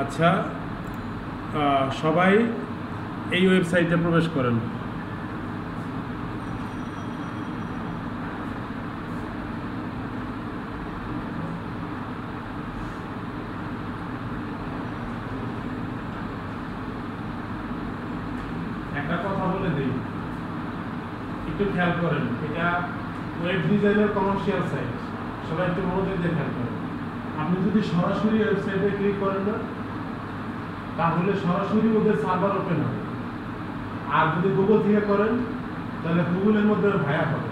আচ্ছা, সবাই এই ওয়েবসাইটে প্রবেশ করেন। একটা কথা বলে দিই, একটু খেয়াল করেন, এটা ওয়েব ডিজাইনের কমার্শিয়াল সাইট, সবাই একটু মনোযোগ দিয়ে খেয়াল করেন। আপনি যদি সরাসরি ওয়েবসাইটে ক্লিক করেন না, তাহলে সরাসরি ওদের সার্ভার ওপেন হবে। আর যদি গুগল থেকে করেন, তাহলে গুগলের মধ্যে ভায়া হবে।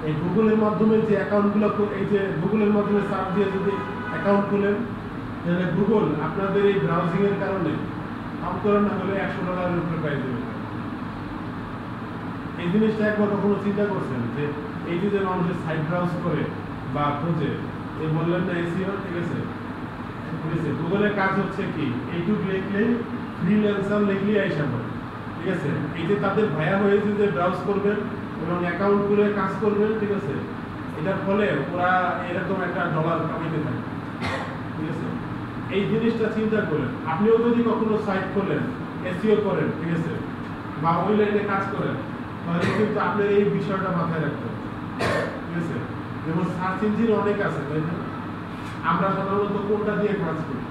এই গুগলের মাধ্যমে যে অ্যাকাউন্টগুলো, এই যে গুগলের মাধ্যমে সার্চ দিয়ে যদি অ্যাকাউন্ট খুলেন, তাহলে গুগল আপনাদের এই ব্রাউজিংয়ের কারণে কাম করেন না হলে $100 উপরে প্রাইস দেবে। এই জিনিসটা একবার কখনো চিন্তা করছেন যে এই যে মানুষের সাইট ব্রাউজ করে বা খোঁজে, এই বললেন না এসইও, ঠিক আছে, গুগলের কাজ হচ্ছে কি, এইটুক লিখলেই ফ্রিল্যান্সার লিখলেই আইসা পড়ে, ঠিক আছে। এই যে তাদের ভায়া হয়েছে যে ব্রাউজ করবেন এবং অ্যাকাউন্ট খুলে কাজ করবেন, ঠিক আছে, এটার ফলে ওরা এরকম একটা ডলার কামাইতে থাকে, ঠিক আছে। এই জিনিসটা চিন্তা করেন, আপনিও যদি কখনো সাইট খোলেন, এসইও করেন, ঠিক আছে, বা অনলাইনে কাজ করেন, তাহলে কিন্তু আপনার এই বিষয়টা মাথায় রাখতে হবে, ঠিক আছে। যেমন সার্চ ইঞ্জিন অনেক আছে, তাই না? আমরা সাধারণত কোনটা দিয়ে কাজ করি?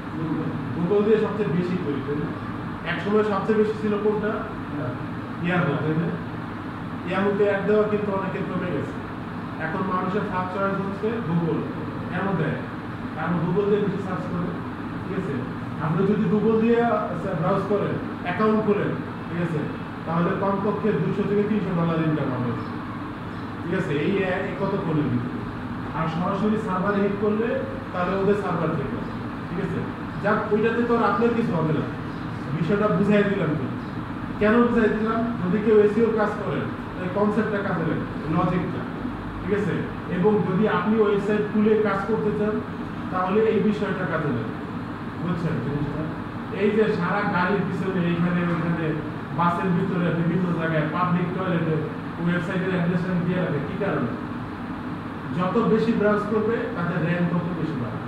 গুগল দিয়ে সবচেয়ে বেশি করি, তাই না? একসময় সবচেয়ে বেশি ছিল কোনটা? ইয়াহু, তাই না? ইয়াহুতে অ্যাড দেওয়া কিন্তু অনেকে কমে গেছে। এখন মানুষের ফার্স্ট চয়েস হচ্ছে গুগল। কেন দেয়? কারণ গুগল দিয়ে বেশি সার্চ করে, ঠিক আছে। আপনি যদি গুগল দিয়ে ব্রাউজ করেন, অ্যাকাউন্ট খোলেন, ঠিক আছে, তাহলে কমপক্ষে $200 থেকে $300 ইনকাম হবে, ঠিক আছে। এই কত করে দিবে। আর সরাসরি সার্ভারে হিট করলে তাহলে ওদের সার্ভার থেকে, ঠিক আছে। যাক, ওইটাতে তো আর আপনার কিছু হবে না। বিষয়টা বুঝাই দিলাম। কি কেন বুঝাই দিলাম? যদি কেউ এসইওর কাজ করেন, তাহলে কনসেপ্টটা কাজে লাগে, লজিকটা, ঠিক আছে। এবং যদি আপনি ওয়েবসাইট খুলে কাজ করতে চান, তাহলে এই বিষয়টা কাজে লাগে, বুঝছেন জিনিসটা? এই যে সারা গাড়ির পিছনে, এইখানে ওইখানে, বাসের ভিতরে, বিভিন্ন জায়গায়, পাবলিক টয়লেটে ওয়েবসাইটের অ্যাড্রেস দিয়ে রাখে, কি কারণে? যত বেশি ব্রাউজ করবে তাদের র্যাঙ্ক তত বেশি বাড়বে,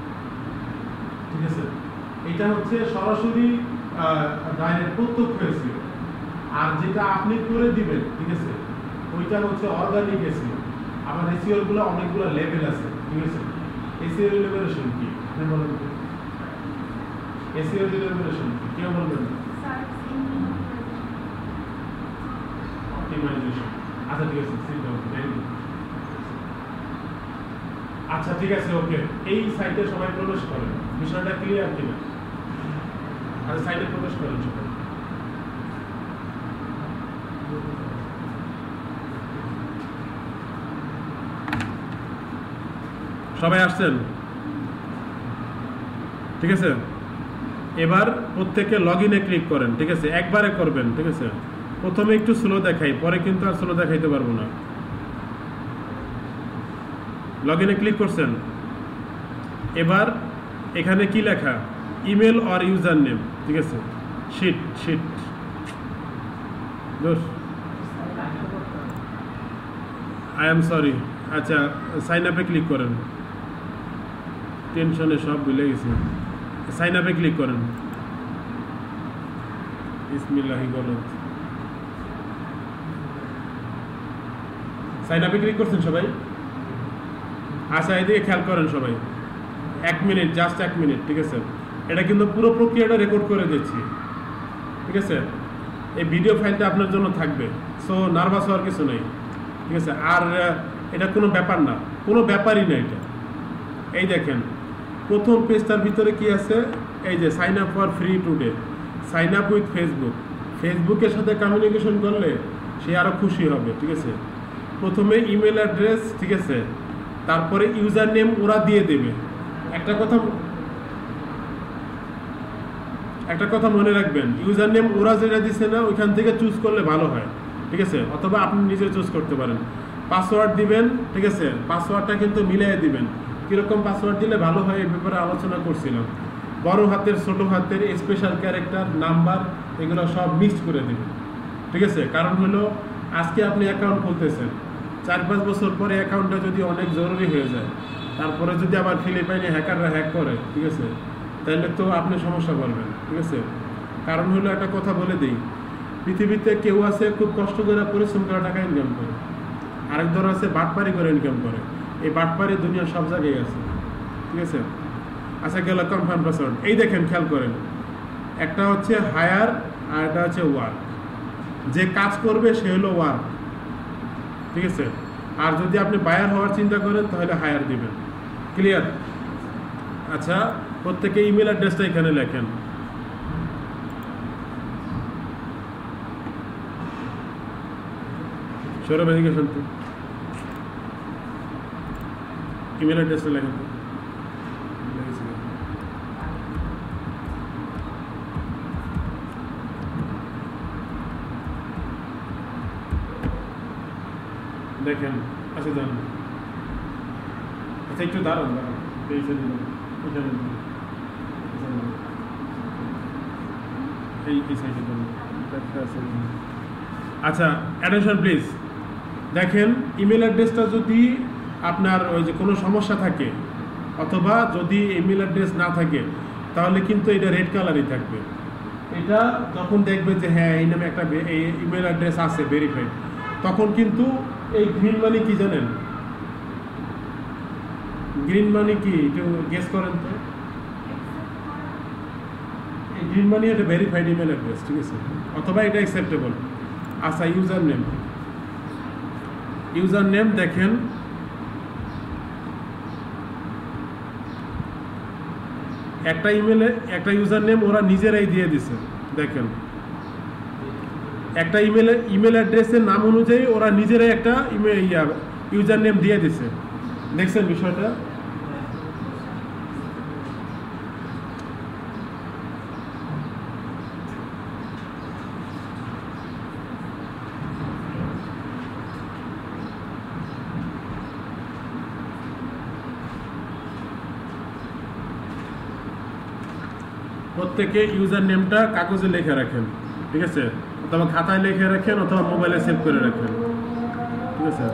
ঠিক আছে। এটা হচ্ছে সরাসরি ডাইরেক্ট প্রত্যক্ষ এসইও। আর যেটা আপনি করে দিবেন, ঠিক আছে, ওইটা হচ্ছে অর্গানিক এসইও। আবার এসইওর গুলো অনেকগুলো লেভেল আছে, ঠিক আছে। এসইওর লেভেলেশন কি আপনি বলেন? এসইওর লেভেলেশন কি কেউ বলবেন? অপটিমাইজেশন। আচ্ছা, ঠিক আছে, আচ্ছা, ঠিক আছে, ওকে। এই সাইটে সবাই প্রবেশ করেন, বিষয়টা ক্লিয়ার কিনা? আর সাইটে প্রবেশ করেন সবাই। সবাই আসছেন, ঠিক আছে। এবার প্রত্যেকে লগ ইনে ক্লিক করেন, ঠিক আছে, একবারে করবেন, ঠিক আছে। প্রথমে একটু স্লো দেখাই, পরে কিন্তু আর স্লো দেখাইতে পারবো না। লগ ইনে ক্লিক করছেন। এবার এখানে কি লেখা? ইমেল অর ইউজার নেম, ঠিক আছে। Shit I am sorry. আচ্ছা, সাইন আপে ক্লিক করেন। টেনশনে সব ভুলে গেছি। সাইন আপে ক্লিক করেন। বিসমিল্লাহি গলত। সাইন আপে ক্লিক করছেন সবাই? আচ্ছা, এদিকে খেয়াল করেন সবাই। 1 মিনিট, জাস্ট 1 মিনিট, ঠিক আছে। এটা কিন্তু পুরো প্রক্রিয়াটা রেকর্ড করে দিচ্ছি, ঠিক আছে। এই ভিডিও ফাইলটা আপনার জন্য থাকবে, সো নার্ভাস হওয়ার কিছু নেই, ঠিক আছে। আর এটা কোনো ব্যাপার না, কোনো ব্যাপারই না এটা। এই দেখেন প্রথম পেজটার ভিতরে কি আছে? এই যে sign up for free today, sign up with Facebook. ফেসবুকের সাথে কমিউনিকেশন করলে সে আরও খুশি হবে, ঠিক আছে। প্রথমে ইমেল অ্যাড্রেস, ঠিক আছে, তারপরে ইউজার নেম ওরা দিয়ে দেবে। একটা কথা মনে রাখবেন, ইউজার নেম ওরা যেটা দিচ্ছে না, ওইখান থেকে চুজ করলে ভালো হয়, ঠিক আছে। অথবা আপনি নিজে চুজ করতে পারেন। পাসওয়ার্ড দিবেন, ঠিক আছে, পাসওয়ার্ডটা কিন্তু মিলিয়ে দিবেন। কীরকম পাসওয়ার্ড দিলে ভালো হয় এই ব্যাপারে আলোচনা করছিলাম। বড় হাতের, ছোট হাতের, স্পেশাল ক্যারেক্টার, নাম্বার, এগুলো সব মিক্সড করে দিবেন, ঠিক আছে। কারণ হলো আজকে আপনি অ্যাকাউন্ট খুলতেছেন, 4-5 বছর পরে অ্যাকাউন্টটা যদি অনেক জরুরি হয়ে যায়, তারপরে যদি আবার ফিলিপাইনে হ্যাকাররা হ্যাক করে, ঠিক আছে, তাহলে তো আপনি সমস্যা করবেন, ঠিক আছে? কারণ হলো একটা কথা বলে দিই, পৃথিবীতে কেউ আছে খুব কষ্ট করে পরিশ্রম করে টাকা ইনকাম করে, আরেক ধর আছে বাটপারি করে ইনকাম করে। এই বাটপারি দুনিয়া সব জায়গায় আছে, ঠিক আছে? আচ্ছা গেল কনফার্ম পাসওয়ার্ড। এই দেখেন খেয়াল করেন, একটা হচ্ছে হায়ার আর একটা হচ্ছে ওয়ার্ক। যে কাজ করবে সে হলো ওয়ার্ক, ঠিক আছে? আর যদি আপনি বায়ার হওয়ার চিন্তা করেন তাহলে হায়ার দিবেন। ক্লিয়ার? আচ্ছা, প্রত্যেকে ইমেল অ্যাড্রেসটা এখানে লেখেন। সৌরভ এদিকে শুনতে, ইমেল অ্যাড্রেসটা লেখেন। দেখেন, আচ্ছা যান, আচ্ছা একটু দাঁড়ান দাঁড়ান, এই সাইডে আচ্ছা অ্যাটেনশন প্লিজ। দেখেন, ইমেল অ্যাড্রেসটা যদি আপনার ওই যে কোনো সমস্যা থাকে অথবা যদি ইমেল অ্যাড্রেস না থাকে তাহলে কিন্তু এটা রেড কালারই থাকবে। এটা যখন দেখবে যে হ্যাঁ এই নামে একটা ইমেল অ্যাড্রেস আছে ভেরিফাইড, তখন কিন্তু এই গ্রিন মানি কি জানেন? গ্রিন মানি কি একটু গেস করেন তো? এই গ্রিন মানি এটা ভেরিফাইড ইমেল অ্যাড্রেস, ঠিক আছে? অথবা এটা অ্যাকসেপ্টেবল। আচ্ছা ইউজার নেম দেখেন, একটা ইমেলে একটা ইউজার নেম ওরা নিজেরাই দিয়ে দিছে। দেখেন, একটা ইমেল অ্যাড্রেসের নাম অনুযায়ী ওরা নিজেরাই একটা ইউজার নেম দিয়ে দিছে। দেখছেন বিষয়টা? প্রত্যেকে ইউজার নেমটা কাগজে লিখে রাখেন, ঠিক আছে? অথবা খাতায় লিখে রাখেন অথবা মোবাইলে সেভ করে রাখেন, ঠিক আছে?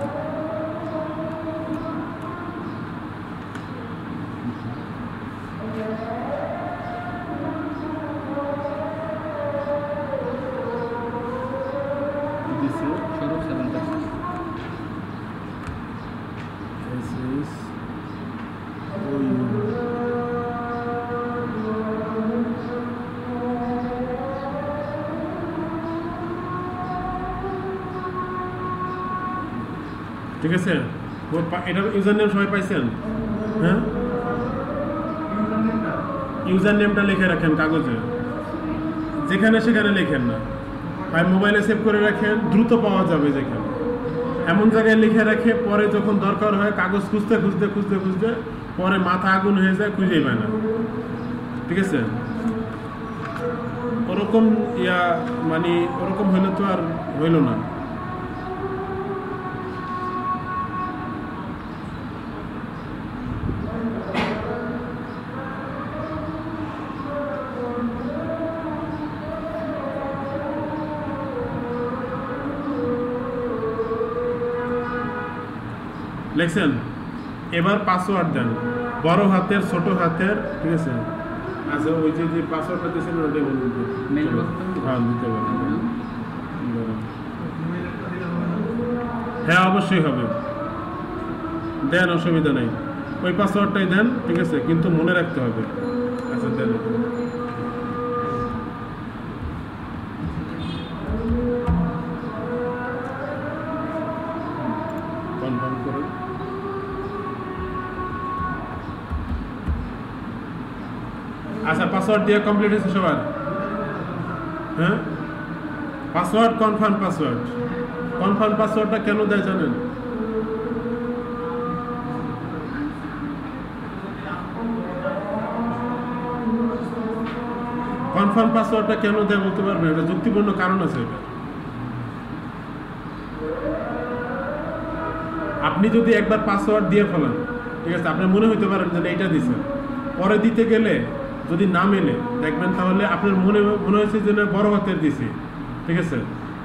ঠিক আছে, এটার ইউজার নেম সবাই পাইছেন? হ্যাঁ, ইউজার নেমটা লিখে রাখেন কাগজে, যেখানে সেখানে লেখেন না, ভাই মোবাইলে সেভ করে রাখেন, দ্রুত পাওয়া যাবে যেখানে। এমন জায়গায় লিখে রাখে পরে যখন দরকার হয় কাগজ খুঁজতে খুঁজতে খুঁজতে খুঁজতে পরে মাথা আগুন হয়ে যায়, খুঁজেই পায় না, ঠিক আছে? ওরকম মানে ওরকম হইলে তো আর হইল না। লিখছেন? এবার পাসওয়ার্ড দেন, বড় হাতের ছোট হাতের, ঠিক আছে? আচ্ছা ওই যে পাসওয়ার্ডটা দিয়েছেন ওটা বলুন। হ্যাঁ দিতে পারেন, হ্যাঁ অবশ্যই হবে, দেন, অসুবিধা নেই, ওই পাসওয়ার্ডটাই দেন, ঠিক আছে? কিন্তু মনে রাখতে হবে। আচ্ছা দেন, কনফার্ম করুন। আচ্ছা পাসওয়ার্ড দিয়ে কমপ্লিট হয়েছে সবার? হ্যাঁ, পাসওয়ার্ড কনফার্ম পাসওয়ার্ডটা কেন দেয় জানেন? কনফার্ম পাসওয়ার্ডটা কেন দেয় বলতে পারবেন? এটা যুক্তিপূর্ণ কারণ আছে। এটা আপনি যদি একবার পাসওয়ার্ড দিয়ে ফেলেন, ঠিক আছে, আপনি মনে হইতে পারেন যে এইটা দিচ্ছেন, পরে দিতে গেলে যদি না মেলে দেখবেন তাহলে আপনার মনে হয়েছে যে বড় হাতের দিছি, ঠিক আছে?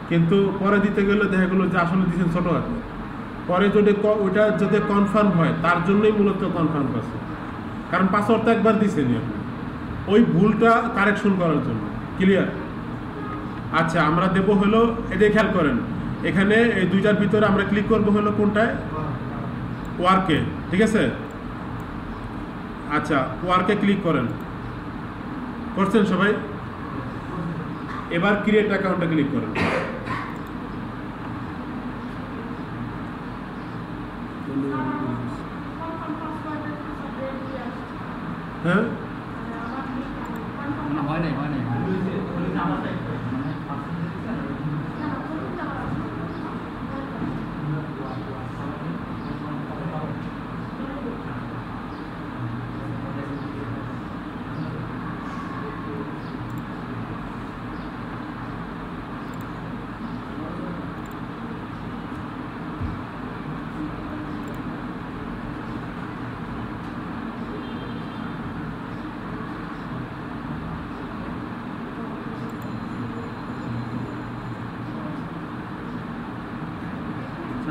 কিন্তু পরে দিতে গেলে দেখা গেলো যে আসলে দিচ্ছেন ছোট হাতে। পরে যদি ওইটা যদি কনফার্ম হয় তার জন্যই মূলত কনফার্ম পাসওয়ার্ড, কারণ পাসওয়ার্ড তো একবার দিচ্ছেনই আপনি, ওই ভুলটা কারেকশন করার জন্য। ক্লিয়ার? আচ্ছা, আমরা দেব হলো, এদের খেয়াল করেন, এখানে এই দুইটার ভিতরে আমরা ক্লিক করব হলো কোনটায়? ওয়ার্কে। ঠিক আছে? আচ্ছা, ওয়ার্কে ক্লিক করেন। করছেন সবাই? এবার ক্রিয়েট অ্যাকাউন্টে ক্লিক করেন। হ্যাঁ,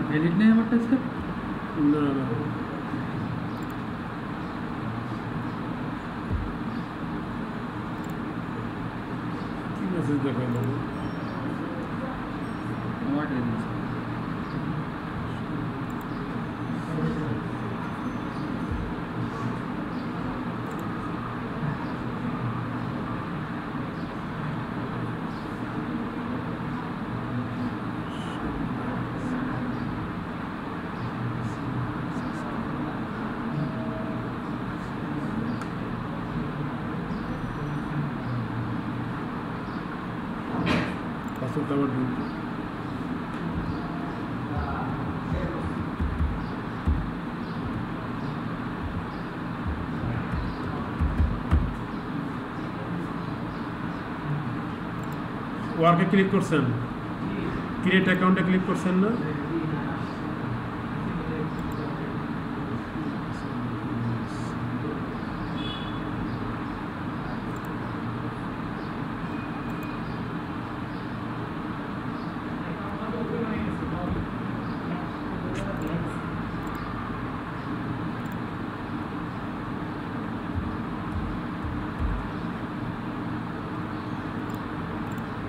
ভ্যালিড নেই আমার কাছে। না না, কি মেসেজ দেখালো? আমার পাসওয়ার্ডটা আবার দিন। ওয়ার্কে ক্লিক করছেন, ক্রিয়েট অ্যাকাউন্টে ক্লিক করছেন না?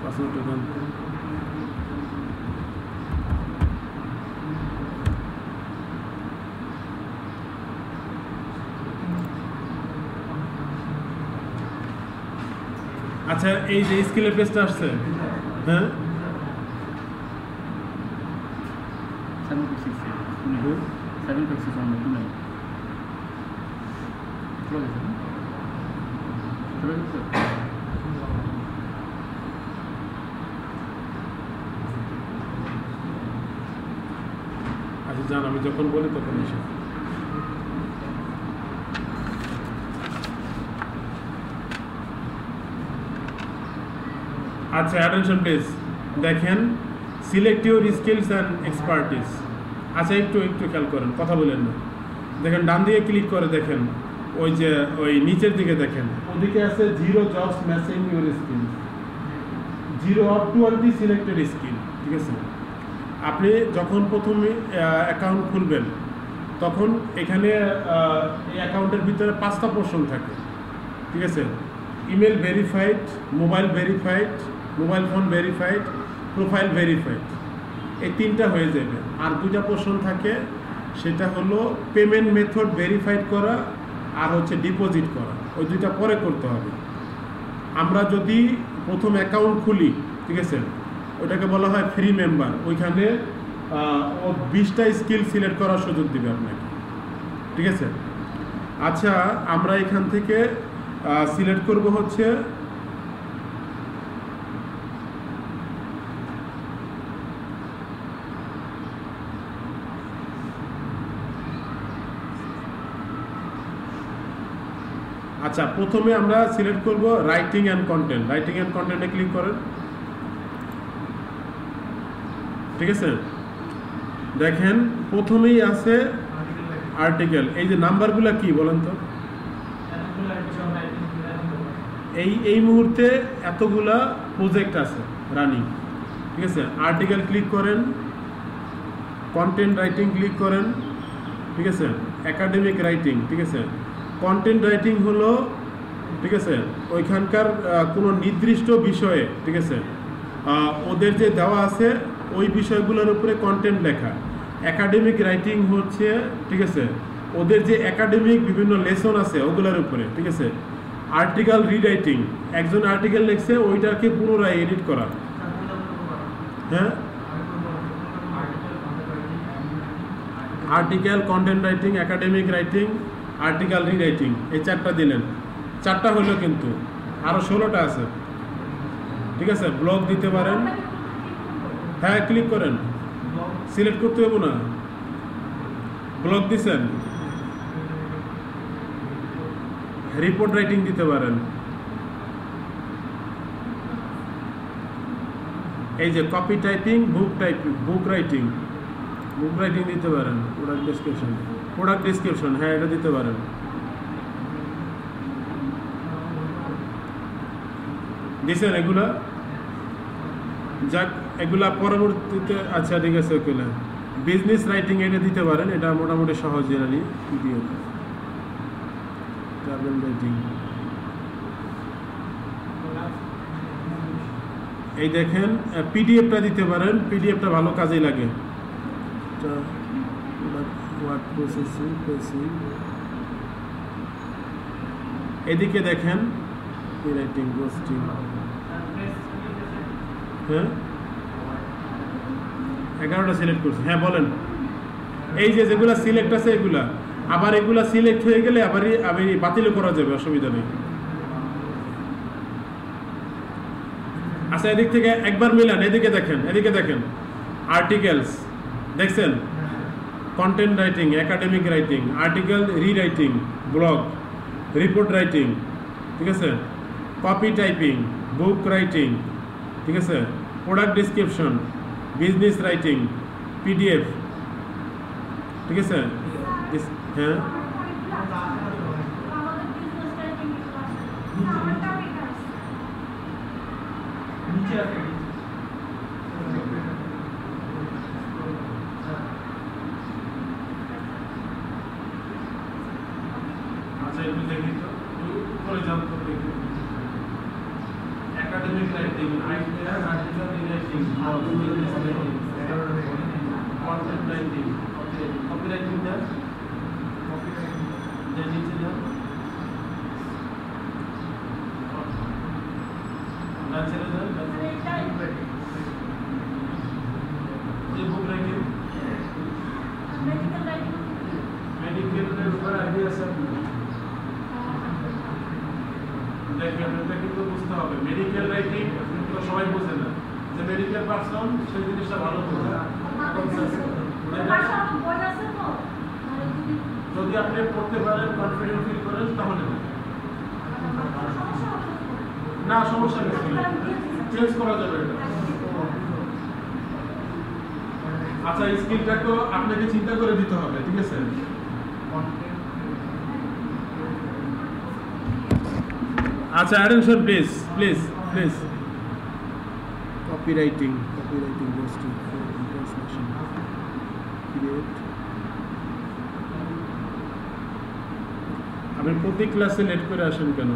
পাসওয়ার্ডটা দেন। আচ্ছা, এই যে স্কিলের পেজটা আসছে, হ্যাঁ, 7.6 on the 2 আচ্ছা জান, আমি যখন বলি তখন এসে। আচ্ছা, অ্যাটেনশন প্লিজ, দেখেন select your skills and expertise. আচ্ছা, একটু খেয়াল করেন, কথা বলেন না। দেখেন ডান দিকে ক্লিক করে দেখেন, ওই যে ওই নিচের দিকে দেখেন, ওদিকে আছে 0 jobs matching your skills, 0 of 20 selected skill. ঠিক আছে? আপনি যখন প্রথমে অ্যাকাউন্ট খুলবেন তখন এখানে এই অ্যাকাউন্টের ভিতরে 5টা পোর্শন থাকে। ঠিক আছে? Email verified, mobile verified, mobile phone verified, profile verified, এই 3টা হয়ে যাবে। আর 2টা পোর্শন থাকে, সেটা হলো পেমেন্ট মেথড ভেরিফাইড করা আর হচ্ছে ডিপোজিট করা। ওই 2টা পরে করতে হবে। আমরা যদি প্রথম অ্যাকাউন্ট খুলি, ঠিক আছে, ওটাকে বলা হয় ফ্রি মেম্বার। ওইখানে ও 20টা স্কিল সিলেক্ট করার সুযোগ দিবে আপনাকে। ঠিক আছে? আচ্ছা, আমরা এখান থেকে সিলেক্ট করব হচ্ছে আচ্ছা, প্রথমে আমরা সিলেক্ট করব writing and content. Writing and কন্টেন্টে ক্লিক করেন। ঠিক আছে? দেখেন প্রথমেই আছে আর্টিকেল। এই যে নাম্বারগুলো কি বলেন তো? এই মুহূর্তে এতগুলা প্রজেক্ট আছে রানিং। ঠিক আছে? আর্টিকেল ক্লিক করেন, কন্টেন্ট রাইটিং ক্লিক করেন। ঠিক আছে? Academic writing. ঠিক আছে? কন্টেন্ট রাইটিং হলো ঠিক আছে, ওইখানকার কোনো নির্দিষ্ট বিষয়ে, ঠিক আছে, ওদের যে দেওয়া আছে ওই বিষয়গুলোর উপরে কন্টেন্ট লেখা। একাডেমিক রাইটিং হচ্ছে, ঠিক আছে, ওদের যে একাডেমিক বিভিন্ন লেসন আছে ওগুলোর উপরে, ঠিক আছে। আর্টিকেল রিরাইটিং, একজন আর্টিকেল লিখছে ওইটাকে পুনরায় এডিট করা। হ্যাঁ, article, content writing, academic writing, article rewriting, এই 4টা দিলেন। 4টা হলো, কিন্তু আরও 16টা আছে, ঠিক আছে। ব্লগ দিতে পারেন, হ্যাঁ ক্লিক করেন, সিলেক্ট করতে হবে না। ব্লগ দিছেন, রিপোর্ট রাইটিং দিতে পারেন, এই যে কপি টাইপিং, বুক রাইটিং দিতে পারেন। প্রোডাক্ট ডিসক্রিপশন, হ্যাঁ এটা দিতে পারেন। দিছেন এগুলা, যাক এগুলা পরবর্তীতে, আচ্ছা ঠিক আছে। ওগুলা বিজনেস রাইটিং এটা দিতে পারেন, এটা মোটামুটি সহজ জেনারেলি ভিডিও। ট্রাভেল রাইটিং, এই দেখেন পিডিএফটা দিতে পারেন, পিডিএফটা ভালো কাজে লাগে। ওয়ার্ড প্রসেসিং, এদিকে দেখেন রাইটিং, পোস্টিং, হ্যাঁ 11টা সিলেক্ট করছি। হ্যাঁ বলেন, এই যে যেগুলা সিলেক্ট আছে এগুলা, আবার এগুলা সিলেক্ট হয়ে গেলে আবার বাতিল করা যাবে, অসুবিধা নেই। আচ্ছা এদিক থেকে একবার মিলান, এদিকে দেখেন আর্টিকেলস দেখছেন, content writing, academic writing, article rewriting, blog, report writing, ঠিক আছে, কপি টাইপিং, বুক রাইটিং, ঠিক আছে, product description, business writing, PDF, ঠিক আছে। হ্যাঁ আচ্ছা একটু দেখি তো, উপরে যান তো দেখি। Academic writing, article rewriting, content writing, copy writing, নিচে যান, ছেড়ে যান, বুক রাইটিং, মেডিকেলের উপর আইডিয়া আছে। দেখেন এটা কিন্তু বুঝতে হবে, মেডিকেল রাইটিং তো সবাই বোঝে না, যে মেডিকেল পার্সন সেই জিনিসটা ভালো বোঝে। যদি আপনি পড়তে পারেন, কনফিডেন্ট ফিল করেন, তাহলে না সমস্যা নেই, চেঞ্জ করা যাবে এটা। আচ্ছা এই স্কিলটা তো আপনাকে চিন্তা করে দিতে হবে, ঠিক আছে। আচ্ছা attention please, copywriting, posting, translation, create. আপনি প্রতি ক্লাসে লেট করে আসেন কেন?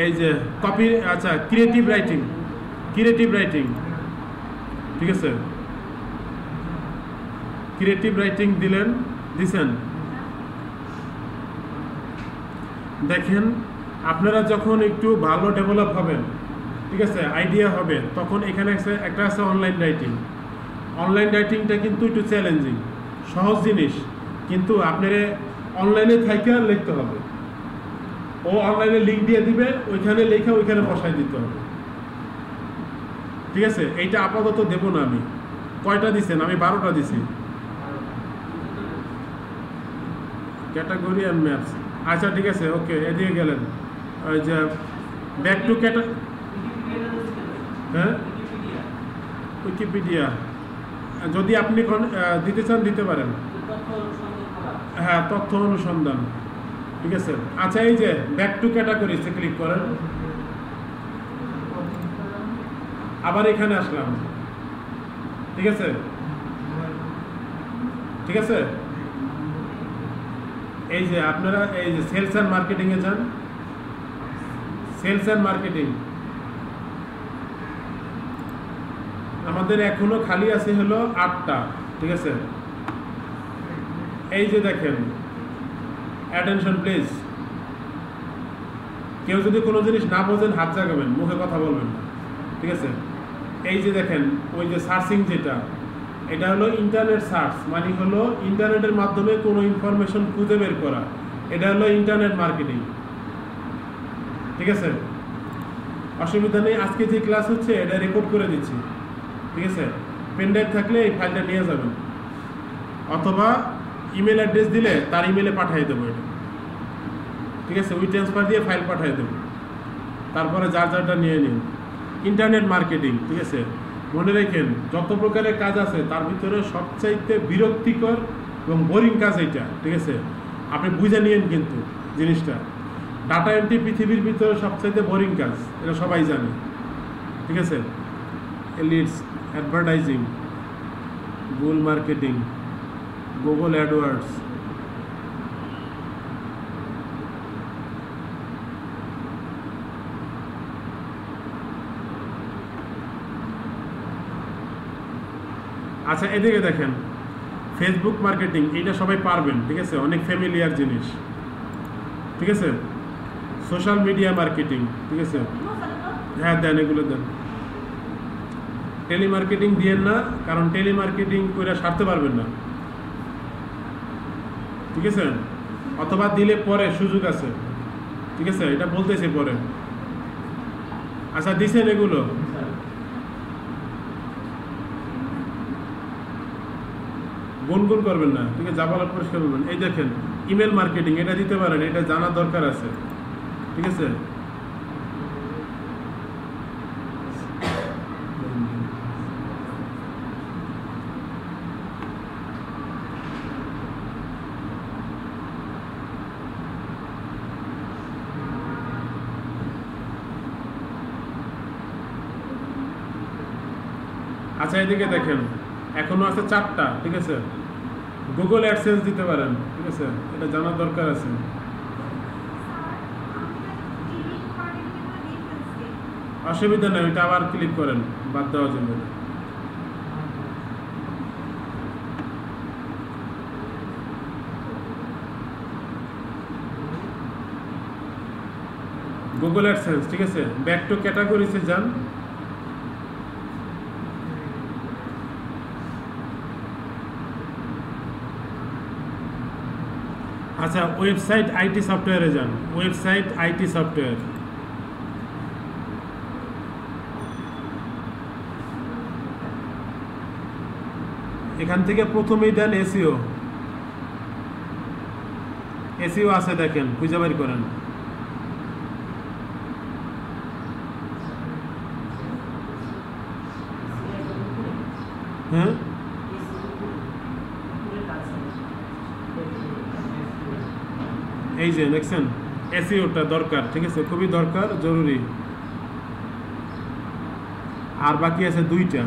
এই যে কপি, আচ্ছা ক্রিয়েটিভ রাইটিং, ঠিক আছে, ক্রিয়েটিভ রাইটিং দিছেন। দেখেন আপনারা যখন একটু ভালো ডেভেলপ হবেন, ঠিক আছে, আইডিয়া হবে, তখন এখানে একটা আছে অনলাইন রাইটিংটা কিন্তু একটু চ্যালেঞ্জিং, সহজ জিনিস, কিন্তু আপনার অনলাইনে থাইকা লিখতে হবে। ও অনলাইনে লিঙ্ক দিয়ে দিবে, ওইখানে লেখা ওইখানে বসাই দিতে হবে, ঠিক আছে। এইটা আপাতত দেব না আমি। কয়টা দিছেন? আমি 12টা দিছি, ক্যাটাগরি অ্যান্ড ম্যাপস। আচ্ছা ঠিক আছে, ওকে, এদিকে গেলেন। ওই যে ব্যাক টু হ্যাঁ উইকিপিডিয়া, যদি আপনি দিতে চান দিতে পারেন, হ্যাঁ তথ্য অনুসন্ধান, ঠিক আছে। আচ্ছা এই যে ব্যাক টু ক্যাটাগরিতে ক্লিক করেন, আবার এখানে আসলাম, ঠিক আছে, এই যে আপনারা এই যে সেলস অ্যান্ড মার্কেটিংয়ে যান, সেলস অ্যান্ড মার্কেটিং আমাদের এখনো খালি আছে হলো 8টা, ঠিক আছে। এই যে দেখেন, অ্যাটেনশন প্লিজ, কেউ যদি কোনো জিনিস না বোঝেন হাত জাগাবেন, মুখে কথা বলবেন না, ঠিক আছে। এই যে দেখেন, ওই যে সার্চিং যেটা, এটা হলো ইন্টারনেট সার্চ, মানে হলো ইন্টারনেটের মাধ্যমে কোনো ইনফরমেশন খুঁজে বের করা, এটা হলো ইন্টারনেট মার্কেটিং, ঠিক আছে। অসুবিধা নেই, আজকে যে ক্লাস হচ্ছে এটা রেকর্ড করে দিচ্ছি, ঠিক আছে। পেনড্রাইভ থাকলে এই ফাইলটা নিয়ে যাবেন, অথবা ইমেল অ্যাড্রেস দিলে তার ইমেলে পাঠিয়ে দেবো এটা, ঠিক আছে। উই ট্রান্সফার দিয়ে ফাইল পাঠিয়ে দেবো, তারপরে যার যারটা নিয়ে নিন। ইন্টারনেট মার্কেটিং, ঠিক আছে। মনে রাখেন, যত প্রকারের কাজ আছে তার ভিতরে সবচাইতে বিরক্তিকর এবং বোরিং কাজ এইটা, ঠিক আছে। আপনি বুঝে নিয়েন কিন্তু জিনিসটা। ডাটা এন্ট্রি পৃথিবীর ভিতরে সবচাইতে বোরিং কাজ, এটা সবাই জানে, ঠিক আছে। Leads, advertising, Google marketing, Google AdWords, আচ্ছা এদিকে দেখেন, ফেসবুক মার্কেটিং, এইটা সবাই পারবেন, ঠিক আছে, অনেক ফ্যামিলিয়ার জিনিস, ঠিক আছে। সোশ্যাল মিডিয়া মার্কেটিং, ঠিক আছে, হ্যাঁ দেন, এগুলো দেন। টেলিমার্কেটিং দিয়েন না, কারণ টেলিমার্কেটিং করে সারতে পারবেন না, ঠিক আছে। অথবা দিলে পরে সুযোগ আছে, ঠিক আছে, এটা বলতেছে পরে। আচ্ছা দিছেন এগুলো, গুনগুন করবেন না, ঠিক আছে, যা বলার পরিষ্কার বলবেন। এই দেখেন, ইমেল মার্কেটিং, এটা দিতে পারেন, এটা জানার দরকার আছে, ঠিক আছে। আচ্ছা এদিকে দেখেন, এখনো আছে 4টা, ঠিক আছে। গুগল অ্যাডসেন্স দিতে পারেন, ঠিক আছে, এটা জানার দরকার আছে। অসুবিধা নেই, ওইটা আবার ক্লিক করেন, বাদ দেওয়া যাবে না। গুগল অ্যাডসেন্স, ঠিক আছে। ব্যাক টু ক্যাটাগরিতে যান। আচ্ছা ওয়েবসাইট আইটি সফটওয়্যারে যান, ওয়েবসাইট আইটি সফটওয়্যার। এখান থেকে প্রথমেই দেন এসইও, এসইও আছে দেখেন, খুঁজে বের করেন। হ্যাঁ এই যে দেখছেন, এসইওটা দরকার, ঠিক আছে, খুবই দরকার, জরুরি। আর বাকি আছে 2টা।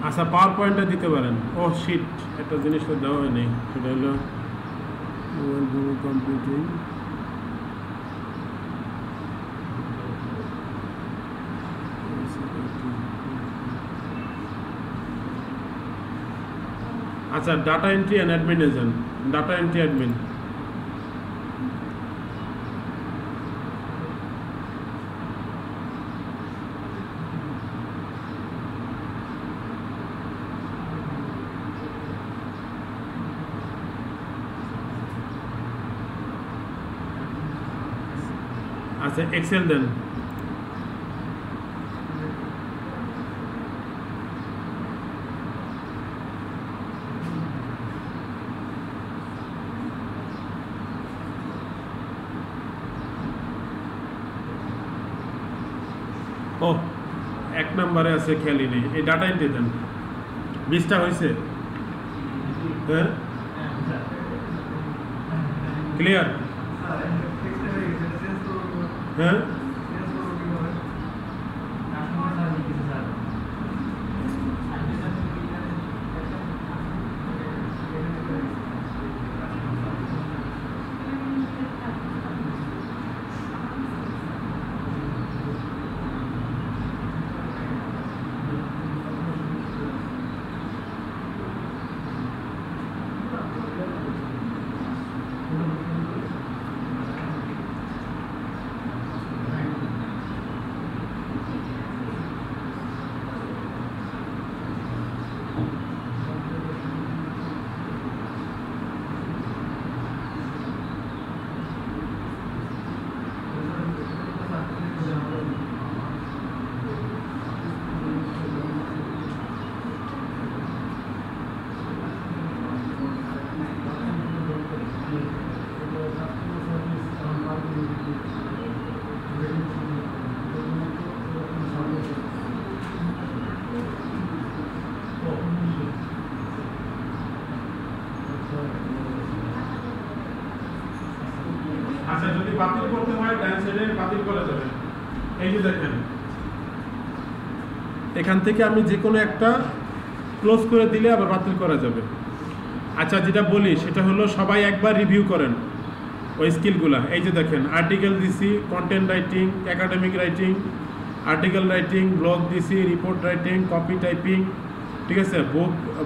আচ্ছা পাওয়ার পয়েন্টটা দিতে পারেন। ও শিট, একটা জিনিস তো দেওয়া হয়নি, সেটা হলো mobile computing, আচ্ছা data entry and admin agent, data entry admin. আচ্ছা এক্সেল দেন। ও এক নম্বরে আছে, খেয়ালই নেই। এই ডাটা এন্ট্রি দেন। 20টা হয়েছে? হ্যাঁ ক্লিয়ার? হ্যাঁ আচ্ছা যদি বাতিল করতে হয় ডান সাইডে বাতিল করা যাবে। এই যে দেখেন এখান থেকে আমি যে কোনো একটা ক্লোজ করে দিলে আবার বাতিল করা যাবে। আচ্ছা যেটা বলি সেটা হলো সবাই একবার রিভিউ করেন ওই স্কিলগুলা। এই যে দেখেন আর্টিকেল দিছি, content writing, academic writing, article writing, blog দিছি, রিপোর্ট রাইটিং, কপি টাইপিং, ঠিক আছে,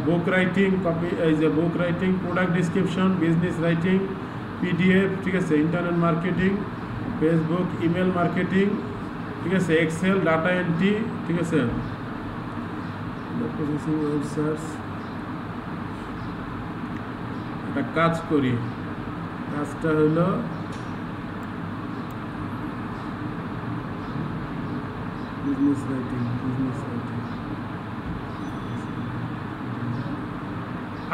বুক রাইটিং, কপি এই যে book writing, product description, business writing, PDF, ঠিক আছে, internet marketing, Facebook, email marketing, ঠিক আছে, এক্সেল, ডাটা এন্ট্রি, ঠিক আছে, প্রসেসিং, ওয়েব সার্চ। একটা কাজ করি, কাজটা হলো বিজনেস রাইটিং।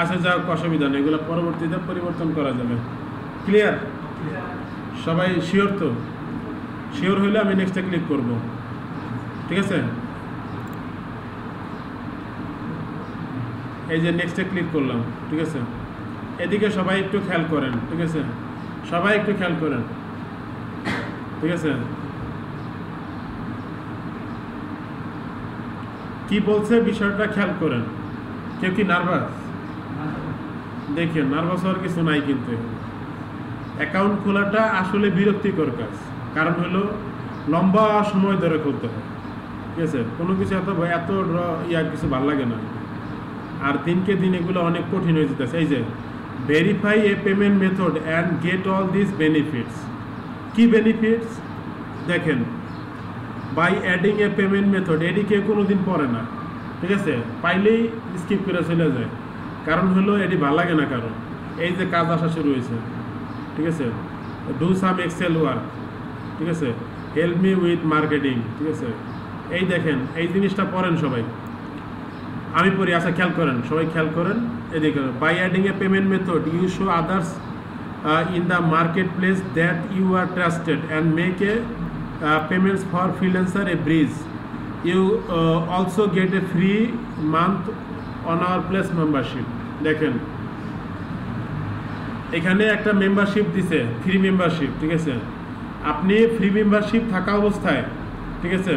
আচ্ছা যাক অসুবিধা নেই, এগুলো পরবর্তীতে পরিবর্তন করা যাবে। ক্লিয়ার? সবাই শিওর তো? শিওর হইলে আমি নেক্সটে ক্লিক করব, ঠিক আছে। এই যে নেক্সটে ক্লিক করলাম, ঠিক আছে। এদিকে সবাই একটু খেয়াল করেন, ঠিক আছে, সবাই একটু খেয়াল করেন, ঠিক আছে। কি বলছে বিষয়টা খেয়াল করেন। কেউ কি নার্ভাস? দেখেন নার্ভাস হওয়ার কিছু নাই, কিন্তু অ্যাকাউন্ট খোলাটা আসলে বিরক্তিকর কাজ। কারণ হলো লম্বা সময় ধরে খুলতে হয়, ঠিক আছে। কোনো কিছু এত কিছু ভালো লাগে না। আর দিনকে দিন এগুলো অনেক কঠিন হয়ে যেতেছে। এই যে verify a payment method and get all this benefits. কি বেনিফিটস দেখেন, by adding a payment method. এটি কেউ কোনো দিন পড়ে না, ঠিক আছে, পাইলেই স্কিপ করে চলে যায়। কারণ হলো এটি ভালো লাগে না কারণ। এই যে কাজ আসা শুরু হয়েছে, ঠিক আছে, ডু সাম এক্সেল ওয়ার্ক, ঠিক আছে, হেল্প মি উইথ মার্কেটিং, ঠিক আছে। এই দেখেন এই জিনিসটা পড়েন সবাই, আমি পড়ি। আচ্ছা খেয়াল করেন, সবাই খেয়াল করেন। এদিকে by adding a payment method you show others in the market place that you are trusted and make a payments for Freelancer a bridge. You also get a free month on our place membership. দেখেন এখানে একটা membership দিছে, free membership, ঠিক আছে। আপনি free membership থাকা অবস্থায়, ঠিক আছে,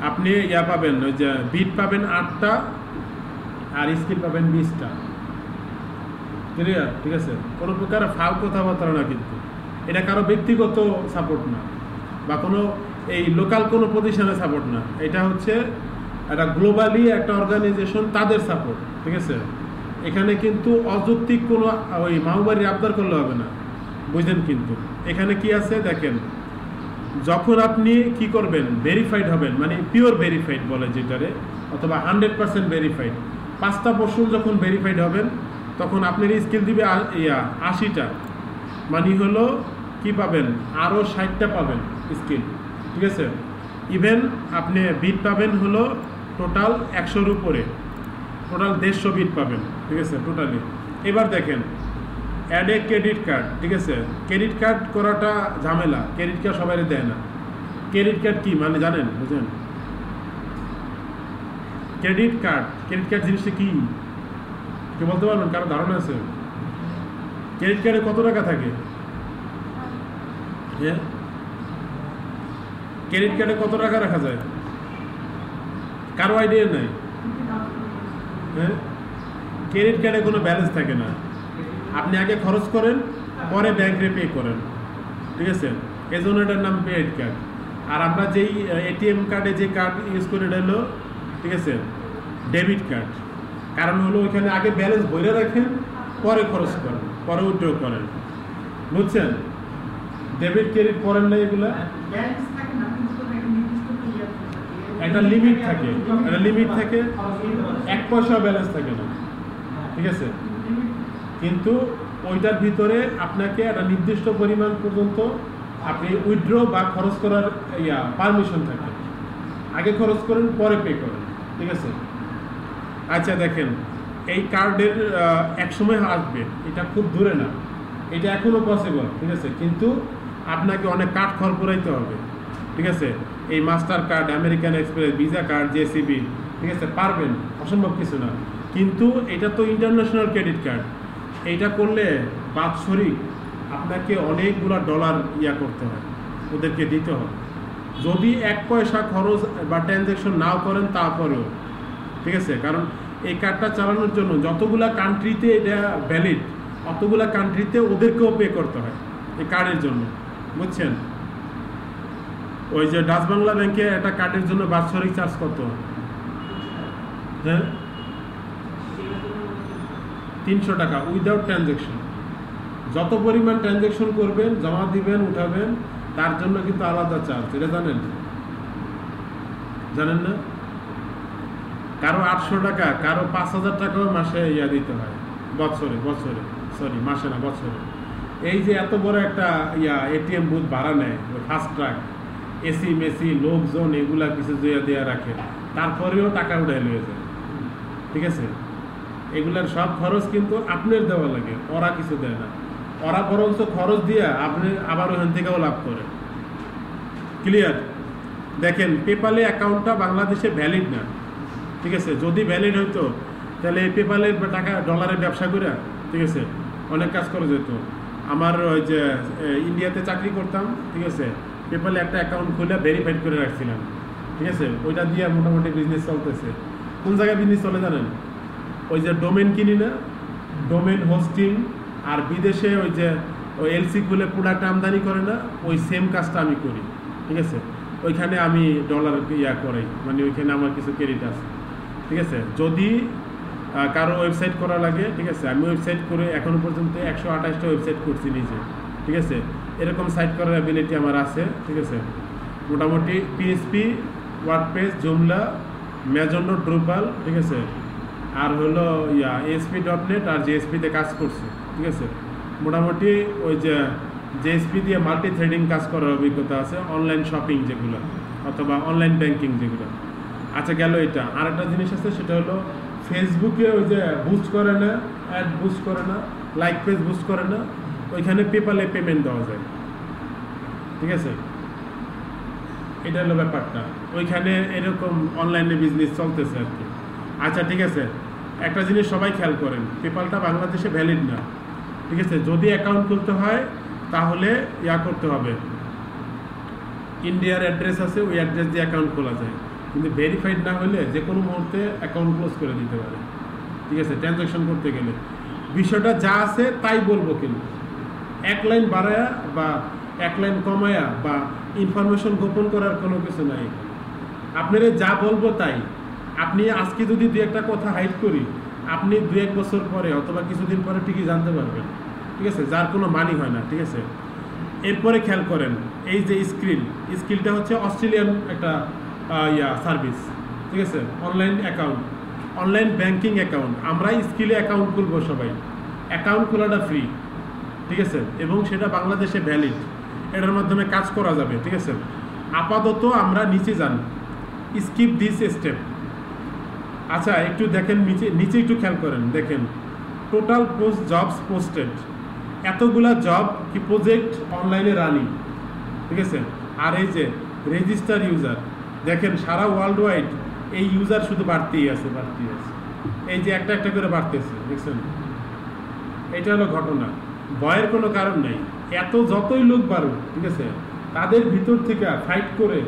আপনি পাবেন, ওই যে বিট পাবেন 8টা আর স্কিল পাবেন 20টা। ক্লিয়ার? ঠিক আছে, কোনো প্রকার ফাউ কথাবার্তা না, কিন্তু এটা কারো ব্যক্তিগত সাপোর্ট না বা কোনো এই লোকাল কোনো প্রতিষ্ঠানের সাপোর্ট না, এটা হচ্ছে একটা গ্লোবালি একটা অর্গানাইজেশন, তাদের সাপোর্ট। ঠিক আছে, এখানে কিন্তু অযৌক্তিক কোনো ওই মাহবাড়ির আবদার করলে হবে না, বুঝলেন? কিন্তু এখানে কি আছে দেখেন, যখন আপনি কি করবেন, ভেরিফাইড হবেন, মানে পিওর ভেরিফাইড বলে যেটারে, অথবা 100% ভেরিফাইড, 5টা পোর্শন যখন ভেরিফাইড হবেন তখন আপনার স্কিল দিবে 80টা, মানে হলো কি পাবেন, আরও 60টা পাবেন স্কিল। ঠিক আছে, ইভেন আপনি বিট পাবেন হলো টোটাল 100-র উপরে, টোটাল 150 বিট পাবেন। ঠিক আছে, টোটালি। এবার দেখেন, অ্যাড এ ক্রেডিট কার্ড। ঠিক আছে, ক্রেডিট কার্ড করাটা ঝামেলা, ক্রেডিট কার্ড সবাই দেয় না। ক্রেডিট কার্ড কি মানে জানেন, বুঝেন? ক্রেডিট কার্ড জিনিসটা কি কেউ বলতে পারবেন? কারো ধারণা আছে? ক্রেডিট কার্ডে কত টাকা থাকে? হ্যাঁ, ক্রেডিট কার্ডে কত টাকা রাখা যায়? কারো আইডিয়া নাই? হ্যাঁ, ক্রেডিট কার্ডে কোনো ব্যালেন্স থাকে না, আপনি আগে খরচ করেন, পরে ব্যাংকে পে করেন। ঠিক আছে, এই জন্য এটার নাম ক্রেডিট কার্ড। আর আমরা যেই এটিএম কার্ডে যে কার্ড ইউজ করি এটা হলো, ঠিক আছে, ডেবিট কার্ড। কারণ হলো ওইখানে আগে ব্যালেন্স ভরে রাখেন, পরে খরচ করেন, পরে উইথড্র করেন, বুঝছেন? ডেবিট ক্রেডিট করেন না, এগুলা একটা লিমিট থাকে, একটা লিমিট থাকে, 1 পয়সা ব্যালেন্স থাকে না। ঠিক আছে, কিন্তু ওইটার ভিতরে আপনাকে একটা নির্দিষ্ট পরিমাণ পর্যন্ত আপনি উইথড্র বা খরচ করার পারমিশন থাকে, আগে খরচ করেন, পরে পে করেন। ঠিক আছে, আচ্ছা দেখেন, এই কার্ডের এক সময় আসবে, এটা খুব দূরে না, এটা এখনো পসিবল। ঠিক আছে, কিন্তু আপনাকে অনেক কার্ড খরচ করাইতে হবে। ঠিক আছে, এই master card, American express, visa card, JCB, ঠিক আছে, পারবেন, অসম্ভব কিছু না। কিন্তু এটা তো ইন্টারন্যাশনাল ক্রেডিট কার্ড, এইটা করলে বাৎসরিক আপনাকে অনেকগুলো ডলার করতে হয়, ওদেরকে দিতে হয়। যদি 1 পয়সা খরচ বা ট্রানজ্যাকশন নাও করেন তারপরেও, ঠিক আছে, কারণ এই কার্ডটা চালানোর জন্য যতগুলা কান্ট্রিতে এটা ভ্যালিড, অতগুলা কান্ট্রিতে ওদেরকেও পে করতে হয় এই কার্ডের জন্য, বুঝছেন? ওই যে ডাচ বাংলা ব্যাংকে একটা কার্ডের জন্য বাৎসরিক চার্জ কত? হ্যাঁ, 300 টাকা উইদাউট ট্রানজ্যাকশন। যত পরিমাণ ট্রানজ্যাকশন করবেন, জমা দিবেন, উঠাবেন, তার জন্য কিন্তু আলাদা চার্জ, এটা জানেন? জানেন না? কারো 800 টাকা, কারো 5000 টাকাও মাসে দিতে হয়, বছরে, মাসে না, বছরে। এই যে এত বড় একটা এটিএম বুথ ভাড়া নেয়, ফাস্ট ট্রাক, এসি মেসি, লোকজন, এগুলা কিছু দেওয়া রাখে, তারপরেও টাকা উঠে নিয়ে যায়। ঠিক আছে, এগুলার সব খরচ কিন্তু আপনার দেওয়া লাগে, ওরা কিছু দেয় না। ওরা বরঞ্চ খরচ দিয়ে আপনি আবার ওখান থেকেও লাভ করে। ক্লিয়ার? দেখেন, পেপালে অ্যাকাউন্টটা বাংলাদেশে ভ্যালিড না। ঠিক আছে, যদি ভ্যালিড হইতো তাহলে পেপালের টাকা ডলারের ব্যবসা করে, ঠিক আছে, অনেক কাজ করা যেত। আমার ওই যে ইন্ডিয়াতে চাকরি করতাম, ঠিক আছে, পেপালে একটা অ্যাকাউন্ট খুলে ভেরিফাইড করে রাখছিলাম। ঠিক আছে, ওইটা দিয়ে মোটামুটি বিজনেস চলতেছে। কোন জায়গায় বিজনেস চলে জানেন? ওই যে ডোমেন কিনি না, ডোমেন হোস্টিং, আর বিদেশে ওই যে ওই এলসি খুলে প্রোডাক্ট আমদানি করে না, ওই সেম কাজটা আমি করি। ঠিক আছে, ওইখানে আমি ডলার করাই, মানে ওইখানে আমার কিছু ক্রেডিট আছে। ঠিক আছে, যদি কারো ওয়েবসাইট করা লাগে, ঠিক আছে, আমি ওয়েবসাইট করে এখনো পর্যন্ত 128টা ওয়েবসাইট করছি নিজে। ঠিক আছে, এরকম সাইট করার অ্যাবিলিটি আমার আছে। ঠিক আছে, মোটামুটি পিএইচপি, ওয়ার্ডপ্রেস, জুমলা, ম্যাজনো, ড্রুপাল, ঠিক আছে, আর হলো ASP.NET আর জেএসপিতে কাজ করছি। ঠিক আছে, মোটামুটি ওই যে জেএসপি দিয়ে মাল্টি থ্রেডিং কাজ করার অভিজ্ঞতা আছে, অনলাইন শপিং যেগুলো অথবা অনলাইন ব্যাংকিং যেগুলো। আচ্ছা, গেল এটা। আর একটা জিনিস আছে, সেটা হলো ফেসবুকে ওই যে বুস্ট করে না, অ্যাড বুস্ট করে না, লাইক পেজ বুস্ট করে না, ওইখানে পেপালে পেমেন্ট দেওয়া যায়। ঠিক আছে, এটা হলো ব্যাপারটা, ওইখানে এরকম অনলাইনে বিজনেস চলতেছে আর কি। আচ্ছা, ঠিক আছে, একটা জিনিস সবাই খেয়াল করেন, পেপালটা বাংলাদেশে ভ্যালিড না। ঠিক আছে, যদি অ্যাকাউন্ট খুলতে হয় তাহলে করতে হবে, ইন্ডিয়ার অ্যাড্রেস আছে, ওই অ্যাড্রেস দিয়ে অ্যাকাউন্ট খোলা যায়, কিন্তু ভেরিফাইড না হলে যে কোনো মুহূর্তে অ্যাকাউন্ট ক্লোজ করে দিতে পারে। ঠিক আছে, ট্রানজ্যাকশন করতে গেলে বিষয়টা যা আছে তাই বলবো, কিন্তু এক লাইন বাড়ায়া বা এক লাইন কমায়া বা ইনফরমেশন গোপন করার কোনো কিছু নাই। আপনারা যা বলবো তাই। আপনি আজকে যদি দু একটা কথা হাইড করি, আপনি 2-1 বছর পরে অথবা কিছুদিন পরে ঠিকই জানতে পারবেন, ঠিক আছে, যার কোনো মানি হয় না, ঠিক আছে। এরপরে খেয়াল করেন, এই যে স্কিলটা হচ্ছে অস্ট্রেলিয়ান একটা সার্ভিস, ঠিক আছে, online account, online banking account. আমরা স্কিলে অ্যাকাউন্ট খুলবো সবাই, অ্যাকাউন্ট খোলাটা ফ্রি, ঠিক আছে, এবং সেটা বাংলাদেশে ভ্যালিড, এটার মাধ্যমে কাজ করা যাবে, ঠিক আছে। আপাতত আমরা নিচে যান, স্কিপ দিস স্টেপ। আচ্ছা একটু দেখেন নিচে একটু খেয়াল করেন, দেখেন টোটাল পোস্ট জবস পোস্টেড, এতগুলা জব কি প্রজেক্ট অনলাইনে রানিং, ঠিক আছে। আর এই যে রেজিস্টার ইউজার, দেখেন সারা ওয়ার্ল্ড ওয়াইড এই ইউজার শুধু বাড়তেই আছে। এই যে একটা একটা করে বাড়তেছে, দেখছেন, এটা হলো ঘটনা। ভয়ের কোনো কারণ নেই। যতই লোক বাড়ুক, ঠিক আছে, তাদের ভিতর থেকে ফাইট করে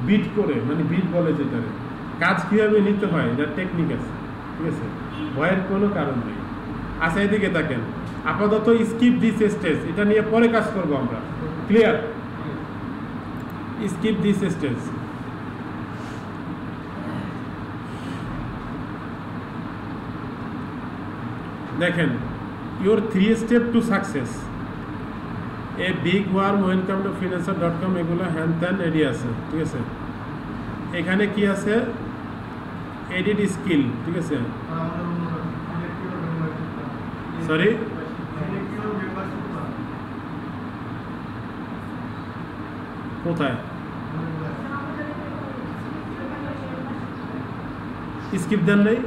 বিট করে, মানে বিট বলে যেটারে, কাজ কীভাবে নিতে হয় এটার টেকনিক আছে, ঠিক আছে, ভয়ের কোনো কারণ নেই। আচ্ছা এদিকে দেখেন, আপাতত স্কিপ দিস স্টেজ, এটা নিয়ে পরে কাজ করবো আমরা, ক্লিয়ার? Skip this stage. দেখেন your 3 step to success, a big warm welcome to freelancer, এগুলো হ্যান ত্যান রেডি আছে, ঠিক আছে। এখানে কি আছে, এডিট স্কিল, ঠিক আছে, সরি কোথায় স্কিপ দেন নাই?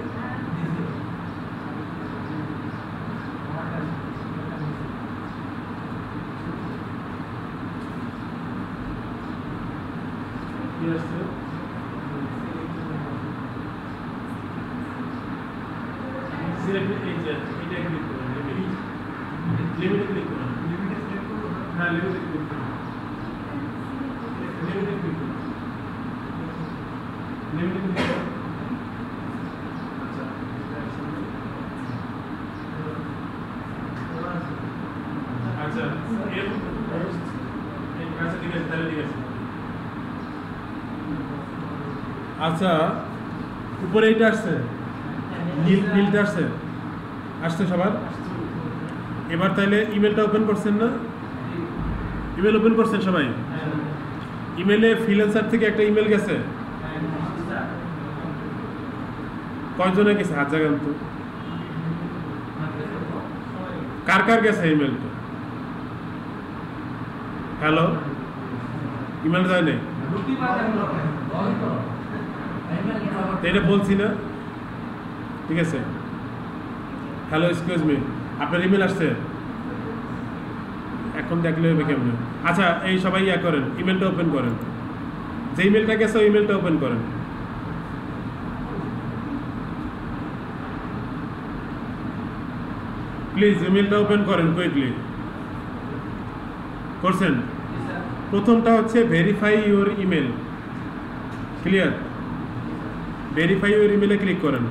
আচ্ছা উপরে এইটা আসছে, নীলটা আসছে সবার। এবার তাহলে ইমেলটা ওপেন করছেন না? ইমেল ওপেন করছেন সবাই? ইমেলে ফ্রিল্যান্সার থেকে একটা ইমেল গেছে, কয়জনে গেছে হাত জাগান তো, কার কার গেছে ইমেলটা? হ্যালো, ইমেল যায় না? এটা বলছি না, ঠিক আছে। হ্যালো এক্সকিউজ মি, আপনার ইমেল আসছে? এখন দেখলে হবে কেমন? আচ্ছা এই সবাই ইয়া করেন, ইমেলটা ওপেন করেন, যে ইমেলটা গেছে ওই ইমেলটা ওপেন করেন। প্লিজ ইমেলটা ওপেন করেন কুইকলি। করছেন? প্রথমটা হচ্ছে verify your email, clear? Verify your ইমেলে ক্লিক করেন।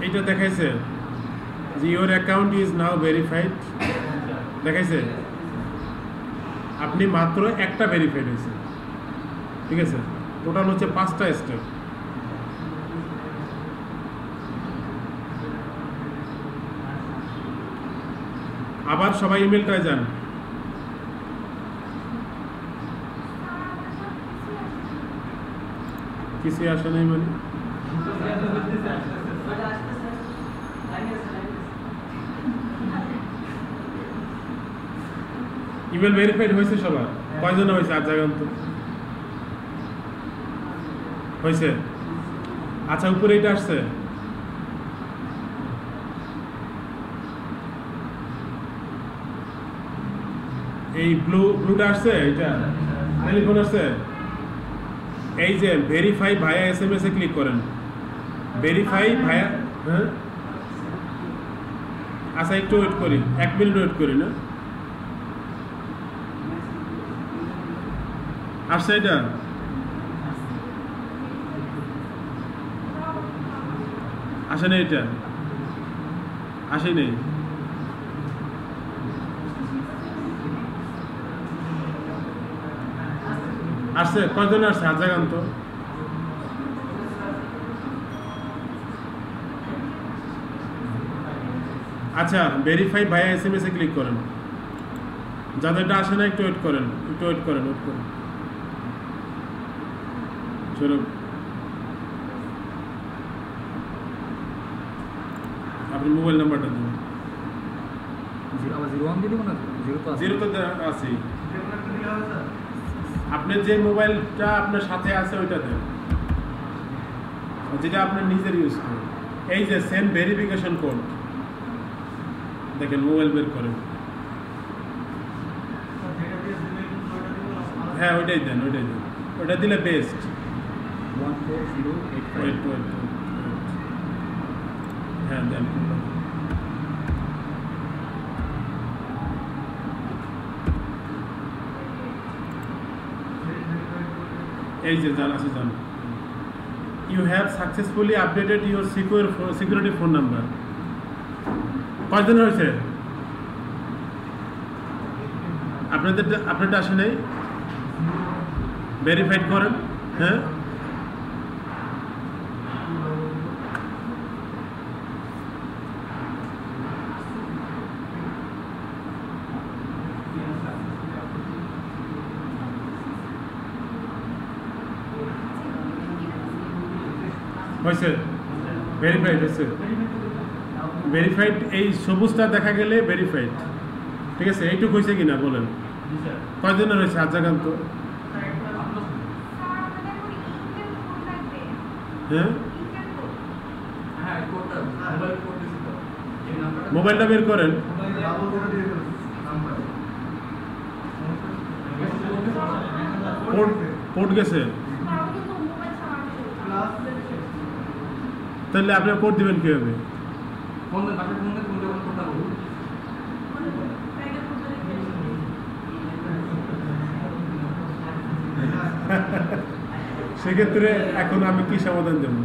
এইটা দেখাইছে যে your account is now verified, দেখাইছে? আপনি মাত্র একটা ভেরিফাইড হয়েছে, ঠিক আছে। টোটাল হচ্ছে 5টা স্টেপ। আবার সবাই ইমেলটায় যান। কিছু আসে নাই মানে? ইমেল ভেরিফাইড হয়েছে সবার? কয়জন হয়েছে? আর জায়গা তো হয়েছে। আচ্ছা উপরে এটা আসছে, এই ব্লুটা আসছে, এটা টেলিফোন আসছে, এই যে ভেরিফাই ভায়া SMS এ ক্লিক করেন। ভেরিফাই ভায়া, হ্যাঁ আচ্ছা একটু ওয়েট করি, 1 মিনিট ওয়েট করি না। আসছে এটা, আসে না, এটা আসে নেই। আসছে কয়জন আসছে? হাত জাগান তো। আচ্ছা ভেরিফাই ভায়া SMS এ ক্লিক করেন। যাদেরটা আসে না একটু ওয়েট করেন, একটু ওয়েট করেন, ওয়েট করেন। চলো আপনি মোবাইল নাম্বারটা দিন। 01 দিয়ে দিব না? 0 তো আছে। আপনার যে মোবাইলটা আপনার সাথে আছে ওইটা দেন, যেটা আপনার নিজের ইউজ করেন। এই যে সেম ভেরিফিকেশন কোড দেখেন, মোবাইল বের করেন। হ্যাঁ ওইটাই দেন, ওইটাই দেন, ওইটা দিলে বেস্ট। 14085 হ্যাঁ দেন। এই যে জান আছে, জান you have successfully updated your security phone number. কয়দিন হয়েছে আপনারটা আসে নাই? ভেরিফাইড করেন। হ্যাঁ হয়েছে, ভেরিফাইড হয়েছে। ভেরিফাইড এই সবুজটা দেখা গেলে ভেরিফাইড, ঠিক আছে? এইটুকু হয়েছে কিনা বলেন, কয়জনের হয়েছে? হাত জাগান তো। হ্যাঁ মোবাইলটা বের করেন। কোড গেছে, তাহলে আপনি কোড দিবেন কিভাবে? সেক্ষেত্রে এখন আমি কি সমাধান দেব?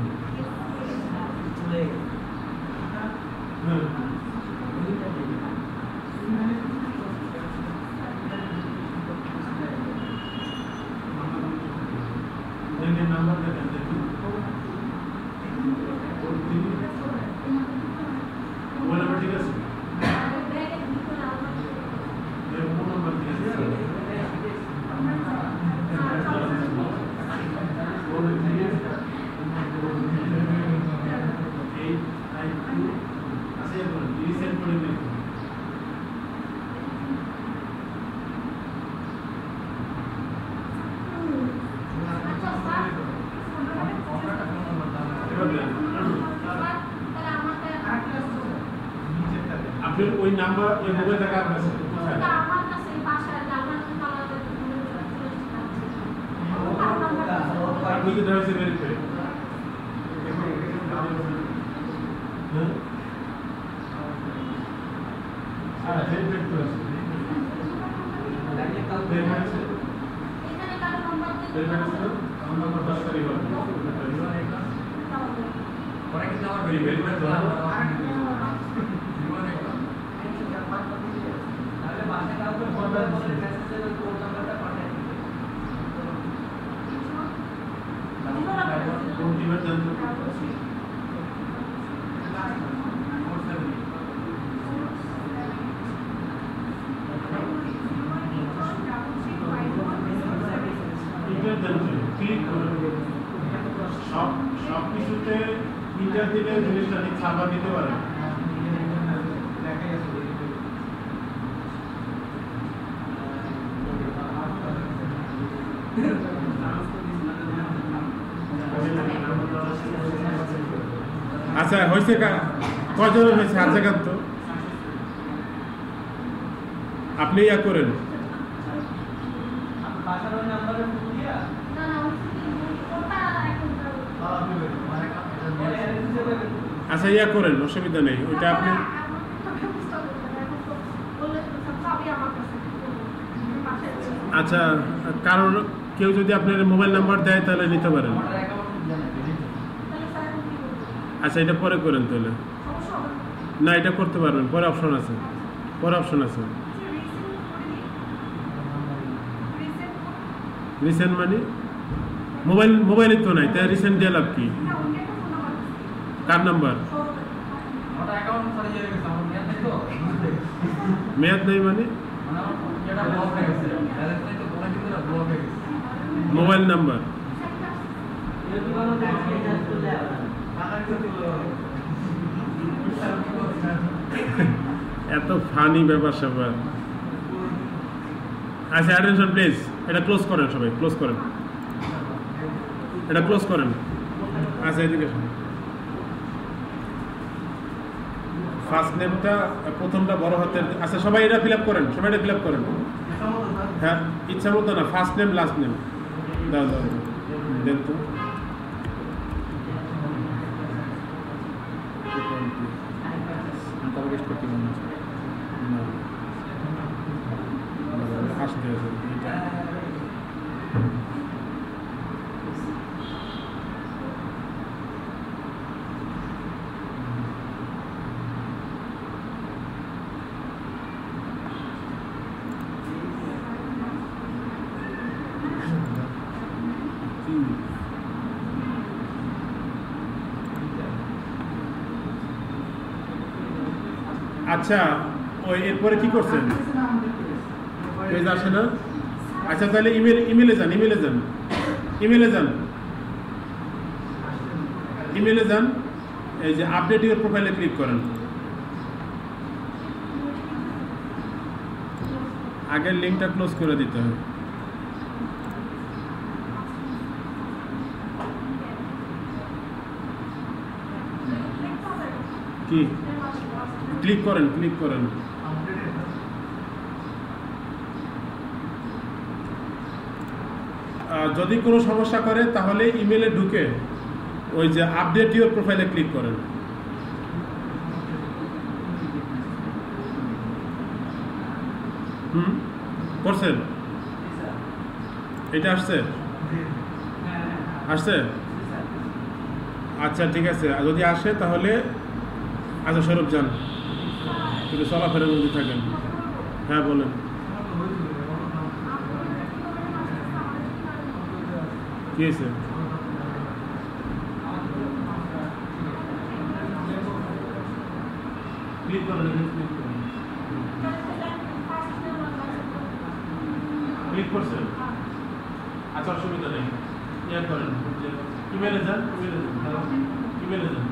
নাম্বার দেখেন, মোবাইল নাম্বার ঠিক আছে? ফোন নাম্বার ঠিক আছে? আপনি ওই নাম্বার ওই মোবাইল থেকে আপনার আপনি কি ধরেছে ভেরিফাই? হ্যাঁ ভেরিফাই করে আছে। সব কিছুতে ইন্টার দিলে জিনিসটা ঠিক ছাপা দিতে পারে। আচ্ছা হয়েছে, কজন হয়েছে? হাত জাগান তো, আপনি ইয়া করেন, আচ্ছা ইয়া করেন, অসুবিধা নেই, ওইটা আপনি আচ্ছা কারণ কেউ যদি আপনার মোবাইল নাম্বার দেয় তাহলে নিতে পারেন। আচ্ছা এটা পরে করেন তাহলে। না এটা করতে পারবেন, পরে অপশন আছে, পরে অপশন আছে। রিসেন্ট মানে মোবাইলে তো নাই, তাই রিসেন্ট দিয়ে লাভ কি? কার নাম্বার? মেয়াদ নেই মানে মোবাইল নাম্বার এত ফানি ব্যাপার স্যাপার। আচ্ছা অ্যাটেনশন প্লিজ, এটা ক্লোজ করেন সবাই, ক্লোজ করেন, এটা ক্লোজ করেন। আচ্ছা এদিকে ফার্স্ট নেমটা প্রথমটা বড় হাতের। আচ্ছা সবাই এটা ফিল আপ করেন, সবাই এটা ফিল আপ করেন। হ্যাঁ ইচ্ছা মতো না, ফার্স্ট নেম লাস্ট নেম দাও দাও দেন তো। আসতে হবে আচ্ছা ওই এরপরে কি করছেন? পেজ আসে না? আচ্ছা তাহলে ইমেলে যান, ইমেলে যান, ইমেলে যান, ইমেলে যান। এই যে আপডেট ইউর প্রোফাইলে ক্লিক করেন। আগের লিঙ্কটা ক্লোজ করে দিতে হবে। কি ক্লিক করেন, ক্লিক করেন। যদি কোনো সমস্যা করে তাহলে ইমেলে ঢুকে ওই যে আপডেট ইউর প্রোফাইলে ক্লিক করেন। করছেন? এটা আসছে, আসছে? আচ্ছা ঠিক আছে, যদি আসে তাহলে আচ্ছা স্বরূপ যান, একটু চলাফেরার মধ্যে থাকেন। হ্যাঁ বলেন কি হয়েছে? ক্লিক করছেন? আচ্ছা অসুবিধা নেই, ইয়ে করেন, ইমেলে যান, ইমেলে যান, ইমেলে যান,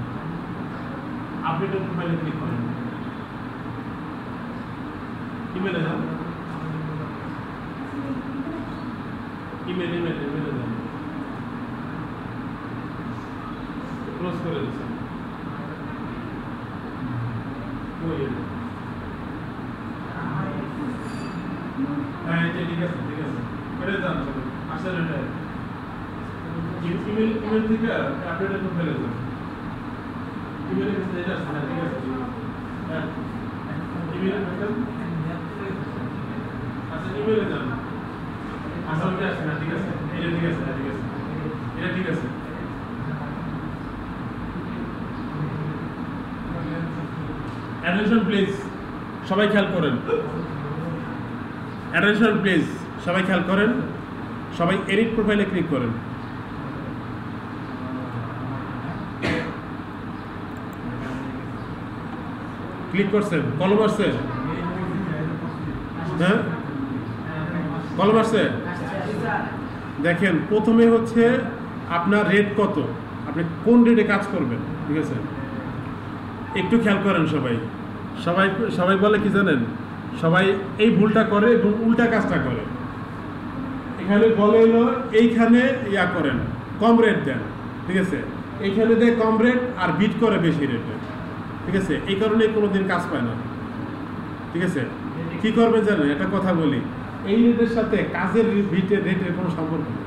আপডেট প্রোফাইলে ক্লিক করেন, ইমেলে যান, ইমেল ইমেল ইমেলে যান, ক্লোজ করে দিচ্ছেন। হ্যাঁ এটা ঠিক আছে, ঠিক আছে, করে যান সবাই। আসলে এটা ইমেল ইমেল থেকে আপডেট প্রোফাইলে যান, ইমেলে মেসেজ আসছে না, ঠিক আছে, হ্যাঁ ইমেলে ঢোকেন। আচ্ছা ইমেলে যান, আসলে আসছে না, ঠিক আছে, এটা ঠিক আছে, ঠিক আছে, এটা ঠিক আছে। অ্যাটেনশন প্লিজ, সবাই খেয়াল করেন। অ্যাটেনশন প্লিজ, সবাই খেয়াল করেন। সবাই এডিট প্রোফাইলে ক্লিক করেন। ক্লিক করছেন? কলম আসছে? হ্যাঁ কলম আসছে? দেখেন প্রথমে হচ্ছে আপনার রেট কত, আপনি কোন রেটে কাজ করবেন, ঠিক আছে? একটু খেয়াল করেন সবাই। সবাই সবাই বলে কি জানেন, সবাই এই ভুলটা করে এবং উল্টা কাজটা করে। এখানে বলে হলো এইখানে ইয়া করেন, কম রেট দেন, ঠিক আছে? এইখানে দেয় কম রেট আর বিট করে বেশি রেটে, ঠিক আছে? এই কারণে কোনোদিন কাজ পায় না, ঠিক আছে? কি করবেন জানেন, একটা কথা বলি, এই রেটের সাথে কাজের রেটের কোনো সম্পর্ক নেই,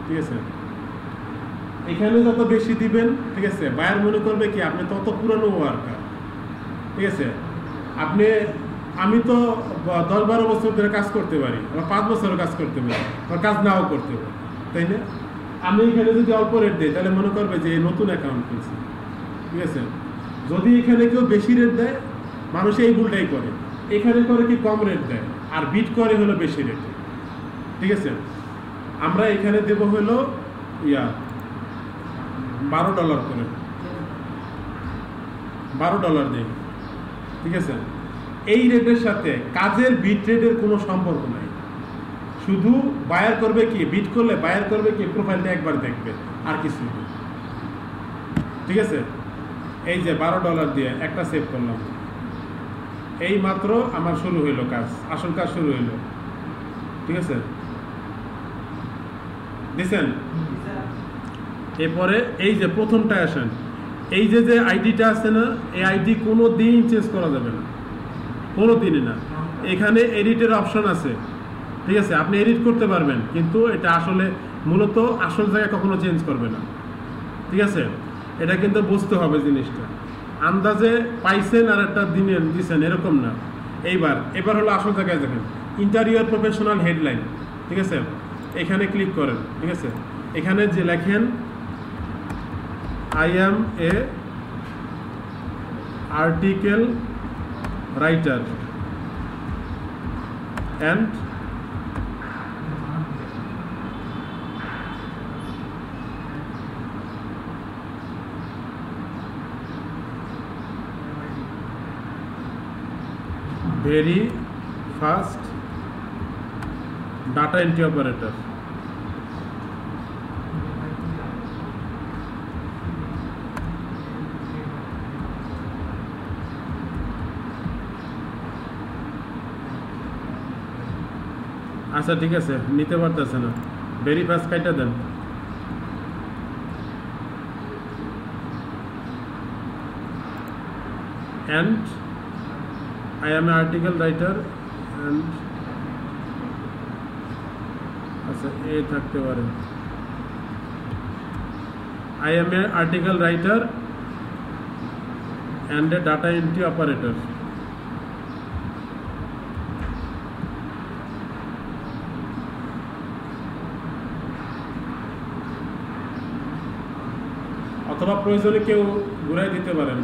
ঠিক আছে। এখানে যত বেশি দিবেন, ঠিক আছে, বায়ার মনে করবে কি আপনি তত পুরানো ওয়ার্কার, ঠিক আছে। আমি তো 10-12 বছর ধরে কাজ করতে পারি, আবার 5 বছরও কাজ করতে পারি, আবার কাজ নাও করতে পারি, তাই না? আমি এখানে যদি অল্প রেট দিই তাহলে মনে করবে যে নতুন অ্যাকাউন্ট খুলছি, ঠিক আছে। যদি এখানে কেউ বেশি রেট দেয়, মানুষ এই ভুলটাই করে, এখানে করে কি কম রেট দেয় আর বিট করে হলো বেশি রেটে, ঠিক আছে। আমরা এখানে দেব হলো $12 করে, $12 দিই, ঠিক আছে। এই রেটের সাথে কাজের বিট রেটের কোনো সম্পর্ক নাই, শুধু বায়ার করবে কি, বিট করলে বায়ার করবে কি প্রোফাইলটা একবার দেখবে, আর কিছু না, ঠিক আছে। এই যে $12 দিয়ে একটা সেভ করলাম, এই মাত্র আমার শুরু হইলো কাজ, আসল কাজ শুরু হইলো, ঠিক আছে, দিছেন। এরপরে এই যে প্রথমটা আসেন, এই যে আইডিটা আছে না, এই আইডি কোনো দিন চেঞ্জ করা যাবে না, কোনো দিনই না। এখানে এডিটের অপশন আছে, ঠিক আছে, আপনি এডিট করতে পারবেন, কিন্তু এটা আসলে মূলত আসল জায়গায় কখনো চেঞ্জ করবে না, ঠিক আছে। এটা কিন্তু বুঝতে হবে জিনিসটা, আন্দাজে পাইছেন আর একটা দিছেন এরকম না। এবার হলো আসল জায়গায় দেখেন, ইন্টারিয়র প্রফেশনাল হেডলাইন, ঠিক আছে, এখানে ক্লিক করেন, ঠিক আছে। এখানে যে লেখেন I am a article writer and very fast data entry operator. আচ্ছা ঠিক আছে, নিতে পারতেছে না, ভেরি ফাস্ট কাইটা দেন। and I am an article writer and আচ্ছা এ থাকতে পারে, I am an article writer and a data entry operator. অথবা প্রয়োজনে কেউ ঘুরাই দিতে পারেন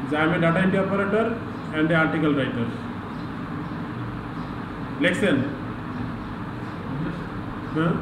যে আমি data entry operator and a article writer, লিখছেন? হ্যাঁ